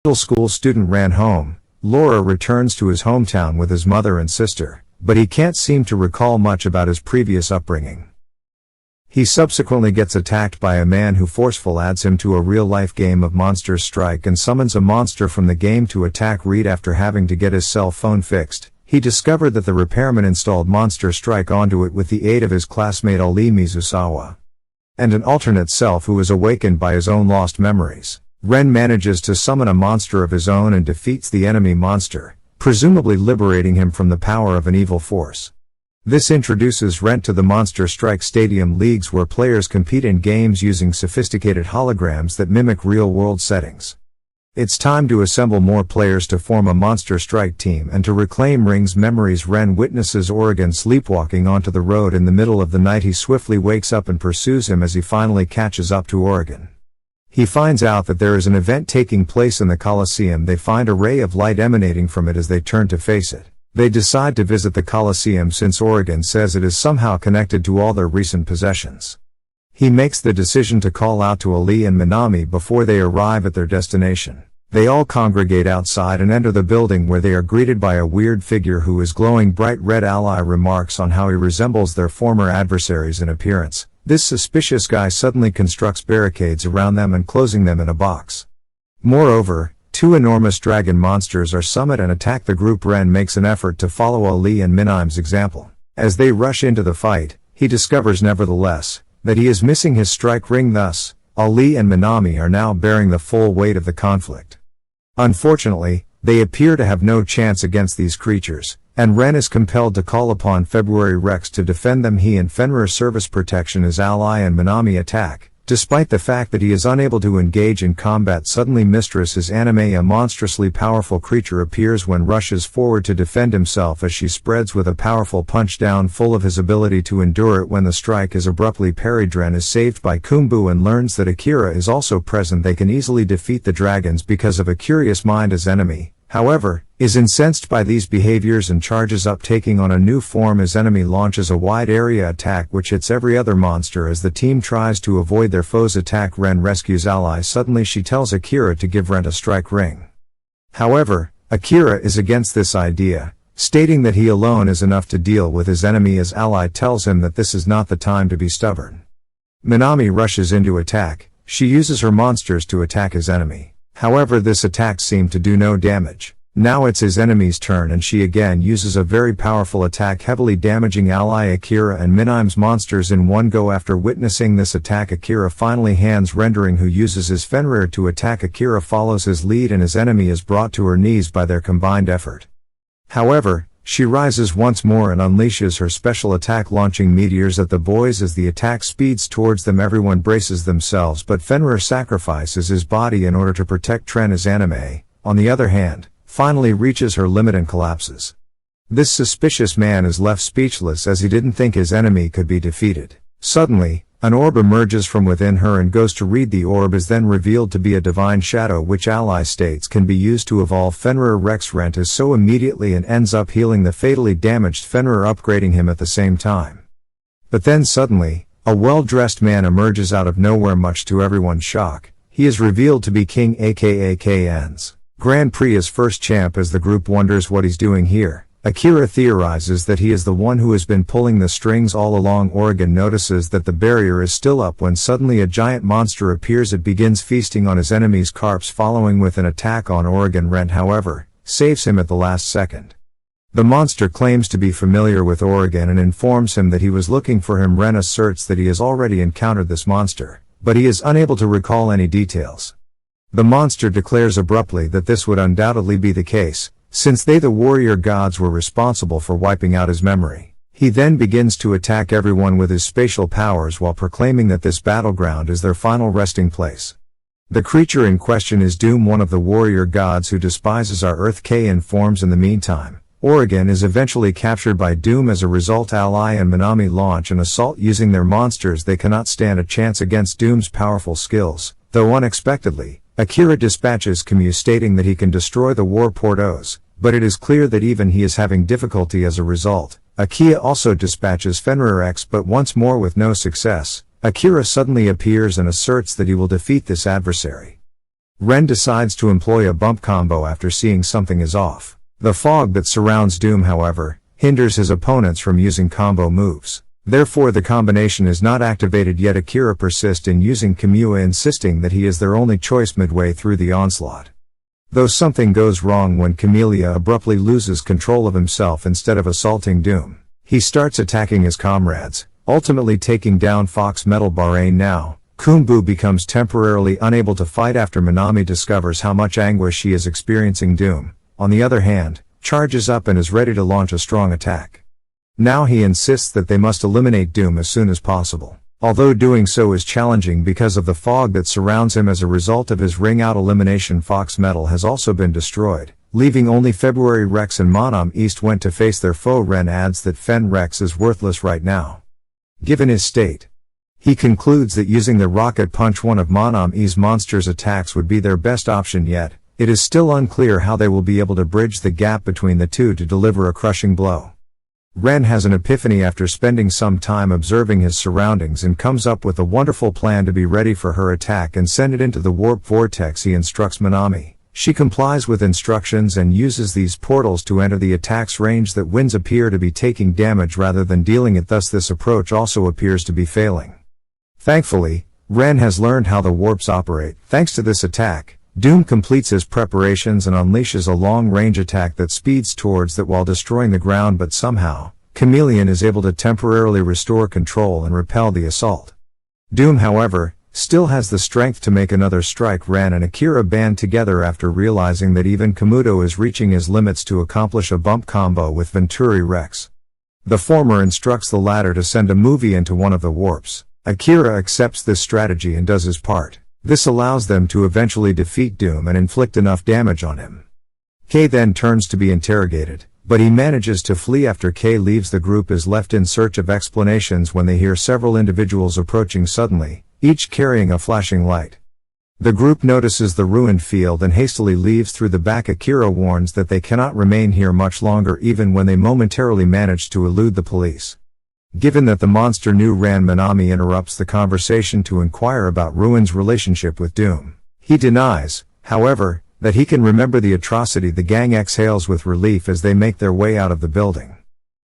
typical school student ran home, Laura returns to his hometown with his mother and sister, but he can't seem to recall much about his previous upbringing. He subsequently gets attacked by a man who forcefully adds him to a real-life game of Monsters Strike and summons a monster from the game to attack Reed after having to get his cell phone fixed. He discovered that the repairman installed Monster Strike onto it with the aid of his classmate Ali Mizusawa and an alternate self who is awakened by his own lost memories. Ren manages to summon a monster of his own and defeats the enemy monster, presumably liberating him from the power of an evil force. This introduces Ren to the Monster Strike Stadium leagues where players compete in games using sophisticated holograms that mimic real-world settings. It's time to assemble more players to form a Monster Strike team and to reclaim Ring's memories. Ren witnesses Oregon sleepwalking onto the road in the middle of the night. He swiftly wakes up and pursues him as he finally catches up to Oregon. He finds out that there is an event taking place in the Coliseum. They find a ray of light emanating from it as they turn to face it. They decide to visit the Coliseum since Oregon says it is somehow connected to all their recent possessions. He makes the decision to call out to Ali and Minami before they arrive at their destination. They all congregate outside and enter the building where they are greeted by a weird figure who is glowing bright red. Ali remarks on how he resembles their former adversaries in appearance. This suspicious guy suddenly constructs barricades around them and closing them in a box. Moreover, two enormous dragon monsters are summoned and attack the group. Ren makes an effort to follow Ali and Minami's example. As they rush into the fight, he discovers nevertheless that he is missing his strike ring. Thus, Ali and Minami are now bearing the full weight of the conflict. Unfortunately, they appear to have no chance against these creatures, and Ren is compelled to call upon February Rex to defend them. He and Fenrir service protection as Ali and Minami attack. Despite the fact that he is unable to engage in combat, suddenly Mistress is Anime, a monstrously powerful creature, appears when rushes forward to defend himself as she spreads with a powerful punch down full of his ability to endure it when the strike is abruptly parried. Ren is saved by Kumbu and learns that Akira is also present. They can easily defeat the dragons because of a curious mind as enemy, however, is incensed by these behaviors and charges up, taking on a new form as enemy launches a wide area attack which hits every other monster as the team tries to avoid their foes' attack. Ren rescues Ali. Suddenly she tells Akira to give Ren a strike ring. However, Akira is against this idea, stating that he alone is enough to deal with his enemy as Ali tells him that this is not the time to be stubborn. Minami rushes in to attack. She uses her monsters to attack his enemy. However, this attack seemed to do no damage. Now it's his enemy's turn and she again uses a very powerful attack, heavily damaging Ali, Akira and Minami's monsters in one go. After witnessing this attack, Akira finally hands rendering, who uses his Fenrir to attack. Akira follows his lead and his enemy is brought to her knees by their combined effort. However, she rises once more and unleashes her special attack, launching meteors at the boys. As the attack speeds towards them, everyone braces themselves, but Fenrir sacrifices his body in order to protect Tren. As Anime, on the other hand, finally reaches her limit and collapses. This suspicious man is left speechless as he didn't think his enemy could be defeated. Suddenly, an orb emerges from within her and goes to Reed. The orb is then revealed to be a divine shadow which Ali states can be used to evolve Fenrir Rex. Rent is so immediately and ends up healing the fatally damaged Fenrir, upgrading him at the same time. But then suddenly, a well-dressed man emerges out of nowhere, much to everyone's shock. He is revealed to be King, aka KN's Grand Prix, his first champ. As the group wonders what he's doing here, Akira theorizes that he is the one who has been pulling the strings all along. Oregon notices that the barrier is still up when suddenly a giant monster appears. It begins feasting on his enemy's corpse, following with an attack on Oregon. Rent, however, saves him at the last second. The monster claims to be familiar with Oregon and informs him that he was looking for him. Ren asserts that he has already encountered this monster, but he is unable to recall any details. The monster declares abruptly that this would undoubtedly be the case, since they, the warrior gods, were responsible for wiping out his memory. He then begins to attack everyone with his spatial powers while proclaiming that this battleground is their final resting place. The creature in question is Doom, one of the warrior gods who despises our Earth. K informs. In the meantime, Oregon is eventually captured by Doom. As a result, Ali and Minami launch an assault using their monsters. They cannot stand a chance against Doom's powerful skills, though unexpectedly, Akira dispatches Camus, stating that he can destroy the war portos, but it is clear that even he is having difficulty as a result. Akira also dispatches Fenrir X, but once more with no success. Akira suddenly appears and asserts that he will defeat this adversary. Ren decides to employ a bump combo after seeing something is off. The fog that surrounds Doom, however, hinders his opponents from using combo moves. Therefore the combination is not activated, yet Akira persists in using Kamua, insisting that he is their only choice midway through the onslaught. Though something goes wrong when Camellia abruptly loses control of himself instead of assaulting Doom. He starts attacking his comrades, ultimately taking down Fox Metal Bahrain. Now, Kumbu becomes temporarily unable to fight after Minami discovers how much anguish she is experiencing. Doom, on the other hand, charges up and is ready to launch a strong attack. Now he insists that they must eliminate Doom as soon as possible. Although doing so is challenging because of the fog that surrounds him as a result of his ring-out elimination, Fox Metal has also been destroyed, leaving only February. Rex and Monam East went to face their foe. Ren adds that Fen Rex is worthless right now, given his state. He concludes that using the Rocket Punch, one of Monam East's monster's attacks, would be their best option, yet it is still unclear how they will be able to bridge the gap between the two to deliver a crushing blow. Ren has an epiphany after spending some time observing his surroundings and comes up with a wonderful plan to be ready for her attack and send it into the warp vortex. He instructs Minami. She complies with instructions and uses these portals to enter the attack's range. That winds appear to be taking damage rather than dealing it, thus this approach also appears to be failing. Thankfully, Ren has learned how the warps operate. Thanks to this attack, Doom completes his preparations and unleashes a long-range attack that speeds towards that while destroying the ground, but somehow, Chameleon is able to temporarily restore control and repel the assault. Doom, however, still has the strength to make another strike. Ren and Akira band together after realizing that even Kamuto is reaching his limits to accomplish a bump combo with Venturi Rex. The former instructs the latter to send a movie into one of the warps. Akira accepts this strategy and does his part. This allows them to eventually defeat Doom and inflict enough damage on him. K then turns to be interrogated, but he manages to flee after K leaves. The group is left in search of explanations when they hear several individuals approaching suddenly, each carrying a flashing light. The group notices the ruined field and hastily leaves through the back. Akira warns that they cannot remain here much longer, even when they momentarily manage to elude the police. Given that the monster knew Ren, Minami interrupts the conversation to inquire about Ruin's relationship with Doom. He denies, however, that he can remember the atrocity. The gang exhales with relief as they make their way out of the building.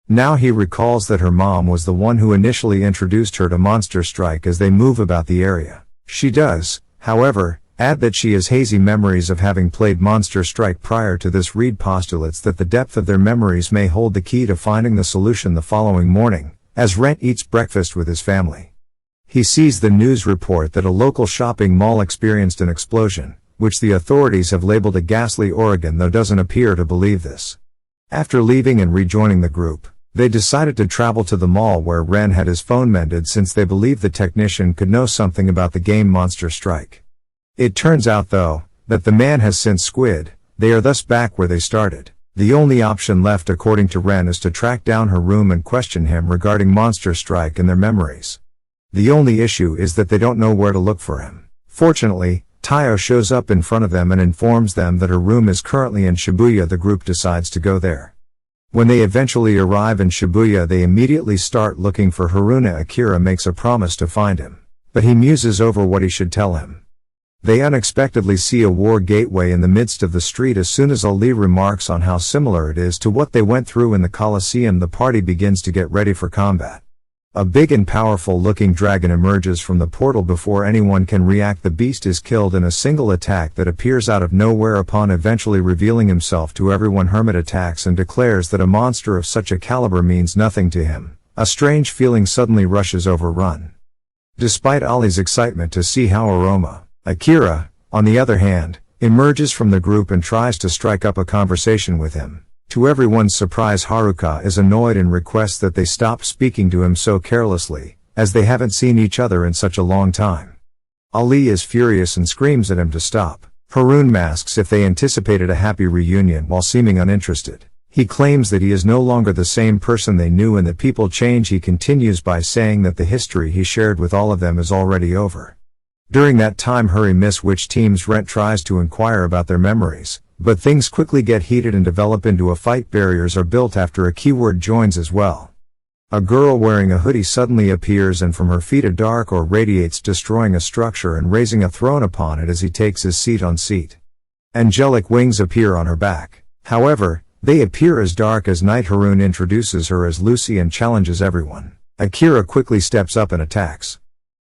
Now he recalls that her mom was the one who initially introduced her to Monster Strike. As they move about the area, she does, however, add that she has hazy memories of having played Monster Strike prior to this. Reed postulates that the depth of their memories may hold the key to finding the solution. The following morning, as Ren eats breakfast with his family, he sees the news report that a local shopping mall experienced an explosion, which the authorities have labeled a ghastly Oregon, though doesn't appear to believe this. After leaving and rejoining the group, they decided to travel to the mall where Ren had his phone mended, since they believed the technician could know something about the game Monster Strike. It turns out, though, that the man has since squid. They are thus back where they started. The only option left, according to Ren, is to track down her room and question him regarding Monster Strike and their memories. The only issue is that they don't know where to look for him. Fortunately, Tayo shows up in front of them and informs them that her room is currently in Shibuya. The group decides to go there. When they eventually arrive in Shibuya, they immediately start looking for Haruna. Akira makes a promise to find him, but he muses over what he should tell him. They unexpectedly see a war gateway in the midst of the street. As soon as Ali remarks on how similar it is to what they went through in the Colosseum, the party begins to get ready for combat. A big and powerful looking dragon emerges from the portal before anyone can react. The beast is killed in a single attack that appears out of nowhere, upon eventually revealing himself to everyone. Hermit attacks and declares that a monster of such a caliber means nothing to him. A strange feeling suddenly rushes over Run. Despite Ali's excitement to see how Akira, on the other hand, emerges from the group and tries to strike up a conversation with him. To everyone's surprise, Haruka is annoyed and requests that they stop speaking to him so carelessly, as they haven't seen each other in such a long time. Ali is furious and screams at him to stop. Harun asks if they anticipated a happy reunion while seeming uninterested. He claims that he is no longer the same person they knew and that people change. He continues by saying that the history he shared with all of them is already over. During that time, which teams Rent tries to inquire about their memories, but things quickly get heated and develop into a fight. Barriers are built after a keyword joins as well. A girl wearing a hoodie suddenly appears, and from her feet a dark or radiates, destroying a structure and raising a throne upon it as he takes his seat on seat. Angelic wings appear on her back. However, they appear as dark as night. Harun introduces her as Lucy and challenges everyone. Akira quickly steps up and attacks.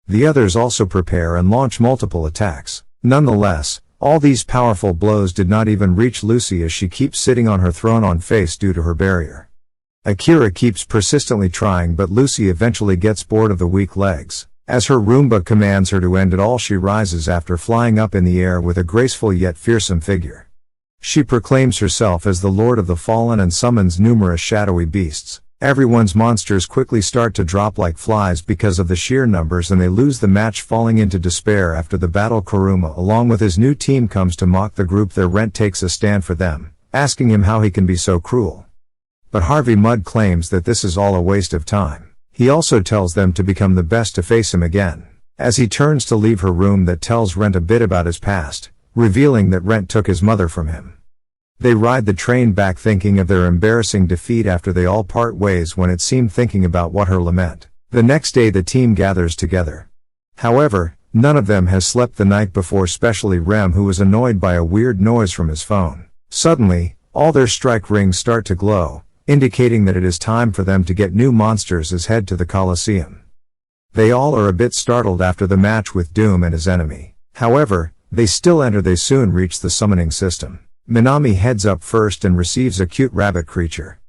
The others also prepare and launch multiple attacks. Nonetheless, all these powerful blows did not even reach Lucy, as she keeps sitting on her throne on face due to her barrier. Akira keeps persistently trying, but Lucy eventually gets bored of the weak legs. As her Roomba commands her to end it all, she rises after flying up in the air with a graceful yet fearsome figure. She proclaims herself as the Lord of the Fallen and summons numerous shadowy beasts. Everyone's monsters quickly start to drop like flies because of the sheer numbers, and they lose the match, falling into despair. After the battle, Kuruma along with his new team comes to mock the group. Their Rent takes a stand for them, asking him how he can be so cruel. But Harvey Mudd claims that this is all a waste of time. He also tells them to become the best to face him again. As he turns to leave her room, that tells Rent a bit about his past, revealing that Rent took his mother from him. They ride the train back, thinking of their embarrassing defeat after they all part ways, when it seemed thinking about what her lament. The next day the team gathers together. However, none of them has slept the night before, especially Rem, who was annoyed by a weird noise from his phone. Suddenly, all their strike rings start to glow, indicating that it is time for them to get new monsters as head to the Colosseum. They all are a bit startled after the match with Doom and his enemy. However, they still enter. They soon reach the summoning system. Minami heads up first and receives a cute rabbit creature.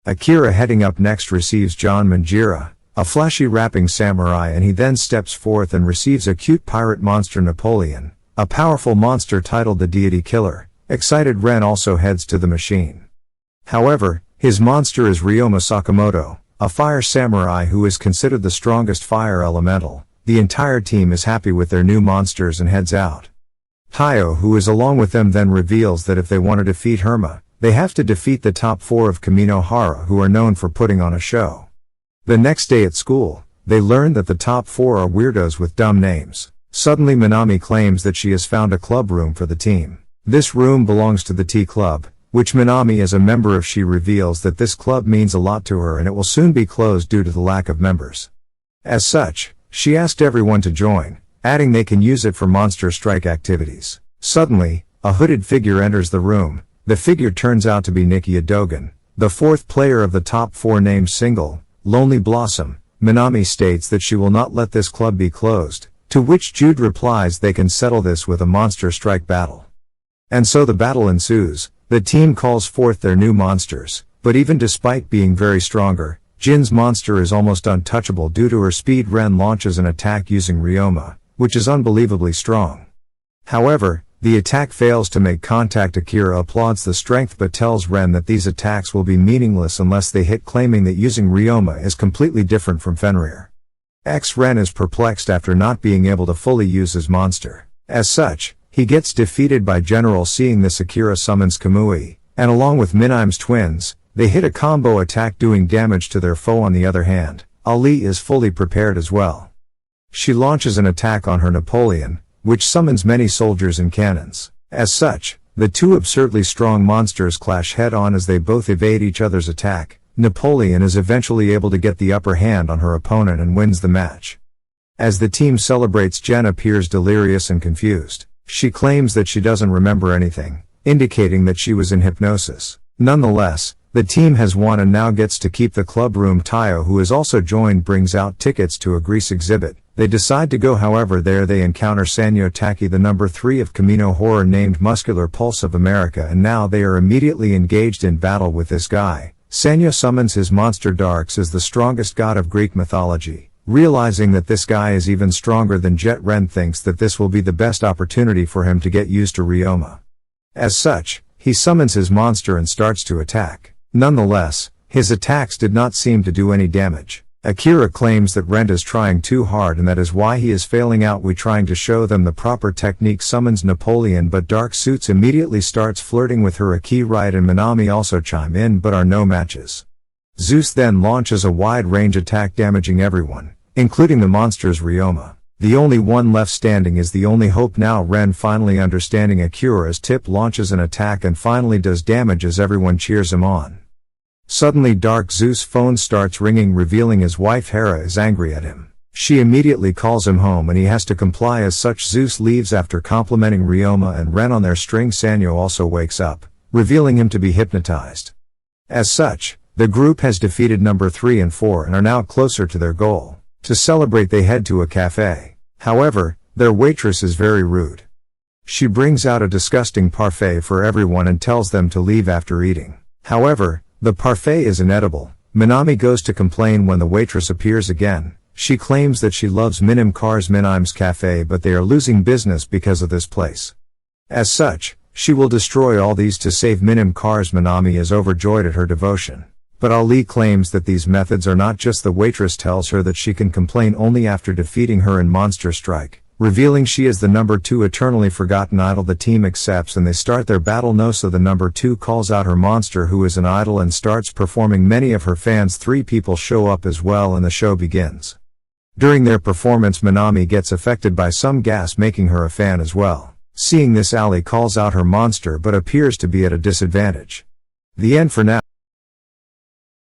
Akira, heading up next, receives John Manjira, a flashy rapping samurai, and he then steps forth and receives a cute pirate monster, Napoleon, a powerful monster titled the Deity Killer. Excited Ren also heads to the machine. However, his monster is Ryoma Sakamoto, a fire samurai who is considered the strongest fire elemental. The entire team is happy with their new monsters and heads out. Tayo, who is along with them, then reveals that if they want to defeat Herma, they have to defeat the top 4 of Kaminohara, who are known for putting on a show. The next day at school, they learn that the top 4 are weirdos with dumb names. Suddenly Minami claims that she has found a club room for the team. This room belongs to the Tea Club, which Minami is a member of. She reveals that this club means a lot to her and it will soon be closed due to the lack of members. As such, she asked everyone to join, adding they can use it for monster strike activities. Suddenly, a hooded figure enters the room. The figure turns out to be Nikia Dogen, the 4th player of the top 4, named Single, Lonely Blossom. Minami states that she will not let this club be closed, to which Jude replies they can settle this with a monster strike battle. And so the battle ensues. The team calls forth their new monsters, but even despite being very stronger, Jin's monster is almost untouchable due to her speed. Ren launches an attack using Ryoma, which is unbelievably strong. However, the attack fails to make contact. Akira applauds the strength but tells Ren that these attacks will be meaningless unless they hit, claiming that using Ryoma is completely different from Fenrir. Ren is perplexed after not being able to fully use his monster. As such, he gets defeated by General. Seeing this, Akira summons Kamui, and along with Minami's twins, they hit a combo attack doing damage to their foe. On the other hand, Ali is fully prepared as well. She launches an attack on her Napoleon, which summons many soldiers and cannons. As such, the two absurdly strong monsters clash head-on as they both evade each other's attack. Napoleon is eventually able to get the upper hand on her opponent and wins the match. As the team celebrates, Jen appears delirious and confused. She claims that she doesn't remember anything, indicating that she was in hypnosis. Nonetheless, the team has won and now gets to keep the club room. Tayo, who is also joined, brings out tickets to a Greece exhibit. They decide to go. However, there they encounter Sanyo Taki, the number 3 of Camino Horror, named Muscular Pulse of America, and now they are immediately engaged in battle with this guy. Sanyo summons his monster Darks as the strongest god of Greek mythology. Realizing that this guy is even stronger than Jet, Ren thinks that this will be the best opportunity for him to get used to Ryoma. As such, he summons his monster and starts to attack. Nonetheless, his attacks did not seem to do any damage. Akira claims that Ren is trying too hard and that is why he is failing out. We trying to show them the proper technique, summons Napoleon, but Dark Suits immediately starts flirting with her. Aki, Riot and Minami also chime in but are no matches. Zeus then launches a wide-range attack damaging everyone, including the monsters Ryoma. The only one left standing is the only hope now. Ren, finally understanding Akira's tip, launches an attack and finally does damage as everyone cheers him on. Suddenly Dark Zeus' phone starts ringing, revealing his wife Hera is angry at him. She immediately calls him home and he has to comply. As such, Zeus leaves after complimenting Ryoma and Ren on their string. Sanyo also wakes up, revealing him to be hypnotized. As such, the group has defeated number 3 and 4 and are now closer to their goal. To celebrate, they head to a cafe. However, their waitress is very rude. She brings out a disgusting parfait for everyone and tells them to leave after eating. However, the parfait is inedible. Minami goes to complain when the waitress appears again. She claims that she loves Minim Cars Minim's cafe, but they are losing business because of this place. As such, she will destroy all these to save Minim Cars. Minami is overjoyed at her devotion. But Ali claims that these methods are not just. The waitress tells her that she can complain only after defeating her in Monster Strike, revealing she is the number 2 eternally forgotten idol. The team accepts and they start their battle. So the number 2 calls out her monster, who is an idol, and starts performing. Many of her fans, 3 people, show up as well and the show begins. During their performance, Minami gets affected by some gas, making her a fan as well. Seeing this, Ali calls out her monster but appears to be at a disadvantage. The end for now.